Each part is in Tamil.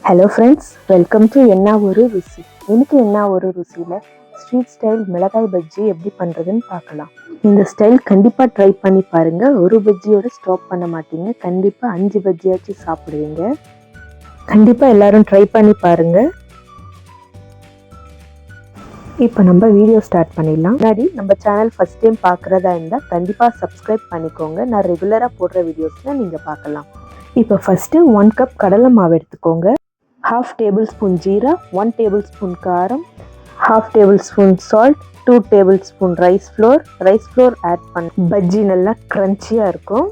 ஹலோ ஃப்ரெண்ட்ஸ், வெல்கம் டு என்ன ஒரு ருசி. இன்னைக்கு என்ன ஒரு ருசியில் ஸ்ட்ரீட் ஸ்டைல் மிளகாய் பஜ்ஜி எப்படி பண்ணுறதுன்னு பார்க்கலாம். இந்த ஸ்டைல் கண்டிப்பாக ட்ரை பண்ணி பாருங்கள். ஒரு பஜ்ஜியோட ஸ்டாப் பண்ண மாட்டீங்க. கண்டிப்பாக 5 பஜ்ஜியாச்சும் சாப்பிடுவீங்க. கண்டிப்பாக எல்லாரும் ட்ரை பண்ணி பாருங்கள். இப்போ நம்ம வீடியோ ஸ்டார்ட் பண்ணிடலாம். முன்னாடி நம்ம சேனல் ஃபஸ்ட் டைம் பார்க்குறதா இருந்தால் கண்டிப்பாக சப்ஸ்கிரைப் பண்ணிக்கோங்க. நான் ரெகுலராக போடுற வீடியோஸில் நீங்கள் பார்க்கலாம். இப்போ ஃபஸ்ட்டு 1 கப் கடலை மாவு எடுத்துக்கோங்க. 1/2 டேபிள்ஸ்பூன் ஜீரா, 1 டேபிள்ஸ்பூன் காரம், 1/2 tablespoon salt, 2 tablespoon rice flour add பண்ண பஜ்ஜி நல்லா க்ரன்ச்சியாக இருக்கும்.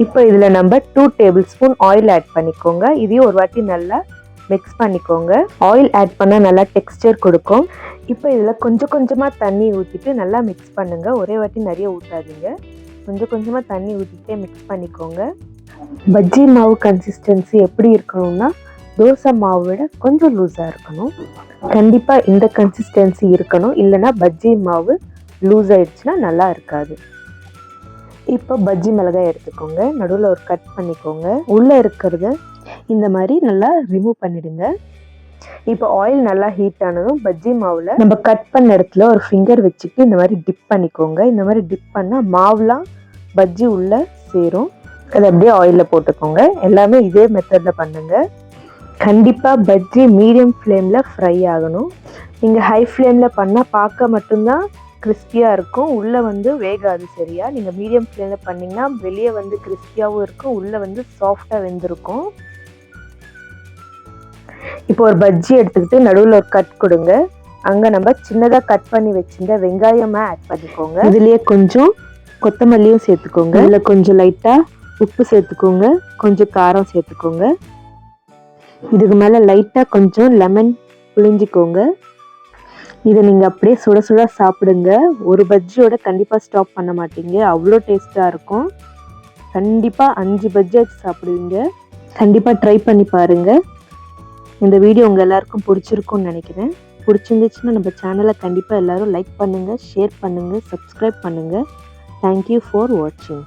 இப்போ இதில் நம்ம 2 டேபிள்ஸ்பூன் ஆயில் ஆட் பண்ணிக்கோங்க. இதையும் ஒரு வாட்டி நல்லா மிக்ஸ் பண்ணிக்கோங்க. ஆயில் ஆட் பண்ணால் நல்லா டெக்ஸ்டர் கொடுக்கும். இப்போ இதில் கொஞ்சம் கொஞ்சமாக தண்ணி ஊற்றிட்டு நல்லா மிக்ஸ் பண்ணுங்கள். ஒரே வாட்டி நிறைய ஊற்றாதீங்க. கொஞ்சம் கொஞ்சமாக தண்ணி ஊற்றிட்டே மிக்ஸ் பண்ணிக்கோங்க. பஜ்ஜி மாவு கன்சிஸ்டன்சி எப்படி இருக்கணும்னா தோசை மாவை விட கொஞ்சம் லூஸாக இருக்கணும். கண்டிப்பாக இந்த கன்சிஸ்டன்சி இருக்கணும், இல்லைன்னா பஜ்ஜி மாவு லூஸ் ஆயிடுச்சுன்னா நல்லா இருக்காது. இப்போ பஜ்ஜி மிளகாய் எடுத்துக்கோங்க. நடுவில் ஒரு கட் பண்ணிக்கோங்க. உள்ளே இருக்கிறத இந்த மாதிரி நல்லா ரிமூவ் பண்ணிடுங்க. இப்போ ஆயில் நல்லா ஹீட் ஆனதும் பஜ்ஜி மாவில் நம்ம கட் பண்ண இடத்துல ஒரு ஃபிங்கர் வச்சுட்டு இந்த மாதிரி டிப் பண்ணிக்கோங்க. இந்த மாதிரி டிப் பண்ணால் மாவுலாம் பஜ்ஜி உள்ளே சேரும். அதை அப்படியே ஆயிலில் போட்டுக்கோங்க. எல்லாமே இதே மெத்தடில் பண்ணுங்கள். கண்டிப்பாக பஜ்ஜி மீடியம் ஃப்ளேமில் ஃப்ரை ஆகணும். நீங்கள் ஹை ஃப்ளேமில் பண்ணால் பார்க்க மட்டும்தான் கிறிஸ்பியாக இருக்கும், உள்ளே வேகாது. சரியா? நீங்கள் மீடியம் ஃப்ளேமில் பண்ணிங்கன்னா வெளியே கிறிஸ்பியாகவும் இருக்கும், உள்ளே சாஃப்டாக வெந்திருக்கும். இப்போ ஒரு பஜ்ஜி எடுத்துக்கிட்டு நடுவில் ஒரு கட் கொடுங்க. அங்கே நம்ம சின்னதாக கட் பண்ணி வச்சுருந்த வெங்காயமாக ஆட் பண்ணிக்கோங்க. இதுலேயே கொஞ்சம் கொத்தமல்லியும் சேர்த்துக்கோங்க. இதில் கொஞ்சம் லைட்டாக உப்பு சேர்த்துக்கோங்க, கொஞ்சம் காரம் சேர்த்துக்கோங்க. இதுக்கு மேலே லைட்டாக கொஞ்சம் லெமன் புழிஞ்சிக்கோங்க. இதை நீங்கள் அப்படியே சுட சுட சாப்பிடுங்க. ஒரு பஜ்ஜியோட கண்டிப்பாக ஸ்டாப் பண்ண மாட்டீங்க, அவ்வளோ டேஸ்ட்டாக இருக்கும். கண்டிப்பாக 5 பஜ்ஜியாச்சும் சாப்பிடுவீங்க. கண்டிப்பாக ட்ரை பண்ணி பாருங்கள். இந்த வீடியோ உங்கள் எல்லாருக்கும் பிடிச்சிருக்கும்னு நினைக்கிறேன். பிடிச்சிருந்துச்சுன்னா நம்ம சேனலை கண்டிப்பாக எல்லோரும் லைக் பண்ணுங்கள், ஷேர் பண்ணுங்கள், சப்ஸ்கிரைப் பண்ணுங்கள். தேங்க்யூ ஃபார் வாட்சிங்.